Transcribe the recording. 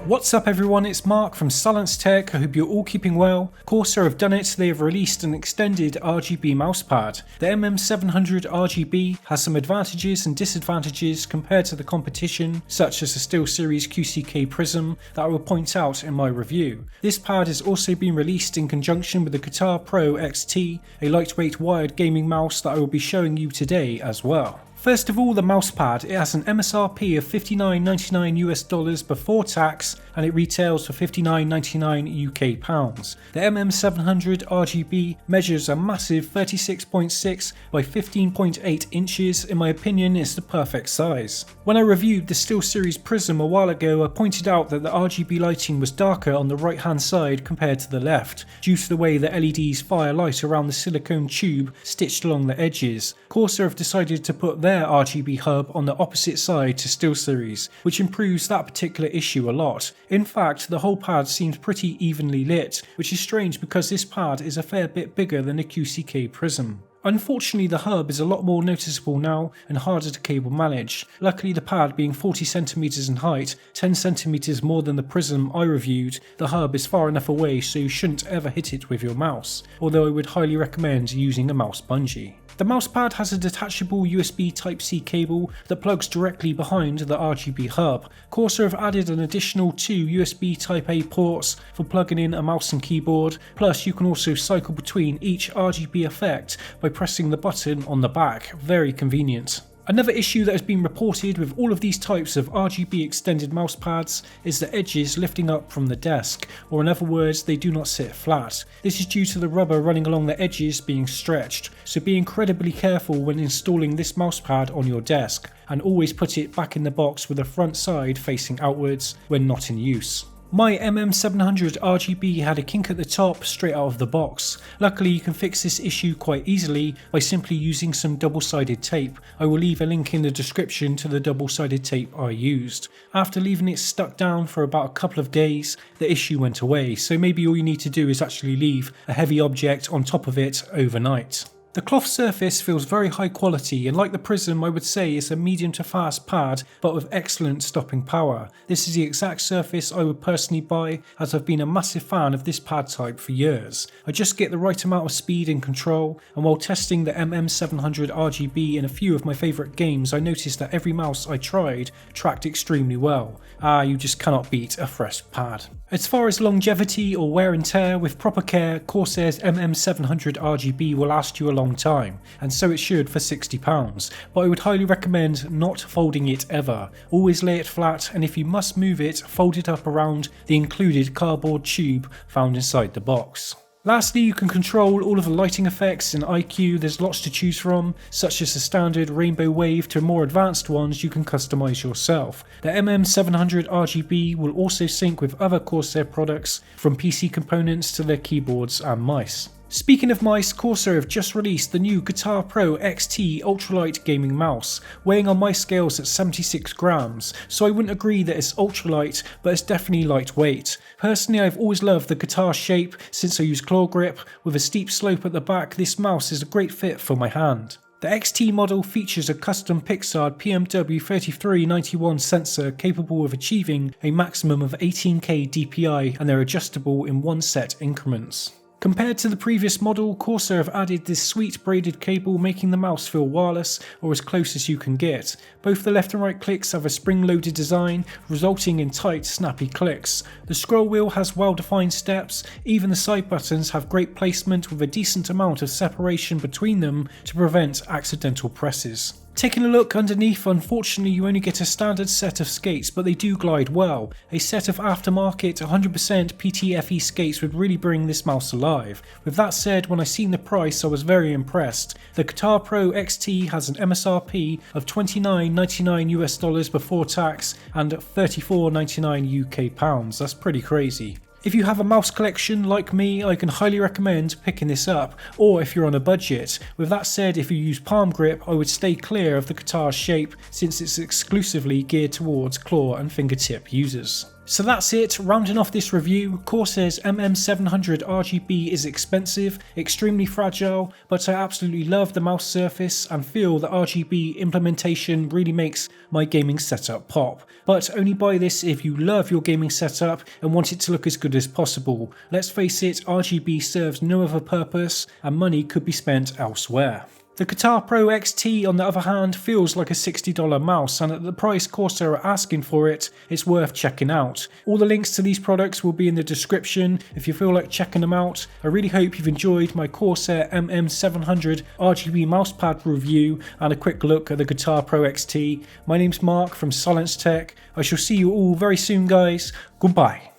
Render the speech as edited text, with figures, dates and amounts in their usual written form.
What's up everyone, it's Mark from Silence Tech. I hope you're all keeping well. Corsair have done it, they have released an extended RGB mousepad. The MM700 RGB has some advantages and disadvantages compared to the competition, such as the SteelSeries QCK Prism, that I will point out in my review. This pad has also been released in conjunction with the Katar Pro XT, a lightweight wired gaming mouse that I will be showing you today as well. First of all, the mousepad. It has an MSRP of $59.99 US before tax, and it retails for $59.99 UK pounds. The MM700 RGB measures a massive 36.6 by 15.8 inches. In my opinion, it's the perfect size. When I reviewed the SteelSeries Prism a while ago, I pointed out that the RGB lighting was darker on the right hand side compared to the left, due to the way the LEDs fire light around the silicone tube stitched along the edges. Corsair have decided to put their RGB hub on the opposite side to SteelSeries, which improves that particular issue a lot. In fact, the whole pad seems pretty evenly lit, which is strange because this pad is a fair bit bigger than the QCK Prism. Unfortunately, the hub is a lot more noticeable now and harder to cable manage. Luckily, the pad being 40cm in height, 10cm more than the Prism I reviewed, the hub is far enough away so you shouldn't ever hit it with your mouse, although I would highly recommend using a mouse bungee. The mousepad has a detachable USB Type-C cable that plugs directly behind the RGB hub. Corsair have added an additional 2 USB Type-A ports for plugging in a mouse and keyboard, plus you can also cycle between each RGB effect by pressing the button on the back. Very convenient. Another issue that has been reported with all of these types of RGB extended mousepads is the edges lifting up from the desk, or in other words, they do not sit flat. This is due to the rubber running along the edges being stretched, so be incredibly careful when installing this mousepad on your desk, and always put it back in the box with the front side facing outwards when not in use. My MM700 RGB had a kink at the top straight out of the box. Luckily, you can fix this issue quite easily by simply using some double-sided tape. I will leave a link in the description to the double-sided tape I used. After leaving it stuck down for about a couple of days, the issue went away, so maybe all you need to do is actually leave a heavy object on top of it overnight. The cloth surface feels very high quality, and like the Prism, I would say it's a medium to fast pad but with excellent stopping power. This is the exact surface I would personally buy, as I've been a massive fan of this pad type for years. I just get the right amount of speed and control, and while testing the MM700 RGB in a few of my favourite games, I noticed that every mouse I tried tracked extremely well. You just cannot beat a fresh pad. As far as longevity or wear and tear, with proper care, Corsair's MM700 RGB will last you a long time, and so it should for £60, but I would highly recommend not folding it ever. Always lay it flat, and if you must move it, fold it up around the included cardboard tube found inside the box. Lastly, you can control all of the lighting effects in IQ. There's lots to choose from, such as the standard rainbow wave to more advanced ones you can customize yourself. The MM700 RGB will also sync with other Corsair products, from PC components to their keyboards and mice. Speaking of mice, Corsair have just released the new Katar Pro XT ultralight gaming mouse, weighing on my scales at 76 grams, so I wouldn't agree that it's ultralight, but it's definitely lightweight. Personally, I've always loved the Katar shape since I use claw grip. With a steep slope at the back, this mouse is a great fit for my hand. The XT model features a custom Pixar PMW3391 sensor capable of achieving a maximum of 18K DPI, and they're adjustable in one set increments. Compared to the previous model, Corsair have added this sweet braided cable, making the mouse feel wireless or as close as you can get. Both the left and right clicks have a spring-loaded design, resulting in tight, snappy clicks. The scroll wheel has well-defined steps. Even the side buttons have great placement with a decent amount of separation between them to prevent accidental presses. Taking a look underneath, unfortunately you only get a standard set of skates, but they do glide well. A set of aftermarket 100% PTFE skates would really bring this mouse alive. With that said, when I seen the price I was very impressed. The Katar Pro XT has an MSRP of $29.99 US before tax and $34.99 UK pounds. That's pretty crazy. If you have a mouse collection like me, I can highly recommend picking this up, or if you're on a budget. With that said, if you use palm grip, I would stay clear of the Katar shape since it's exclusively geared towards claw and fingertip users. So that's it, rounding off this review. Corsair's MM700 RGB is expensive, extremely fragile, but I absolutely love the mouse surface and feel the RGB implementation really makes my gaming setup pop. But only buy this if you love your gaming setup and want it to look as good as possible. Let's face it, RGB serves no other purpose and money could be spent elsewhere. The Katar Pro XT on the other hand feels like a $60 mouse, and at the price Corsair are asking for it, it's worth checking out. All the links to these products will be in the description if you feel like checking them out. I really hope you've enjoyed my Corsair MM700 RGB mousepad review and a quick look at the Katar Pro XT. My name's Mark from Silence Tech. I shall see you all very soon guys. Goodbye.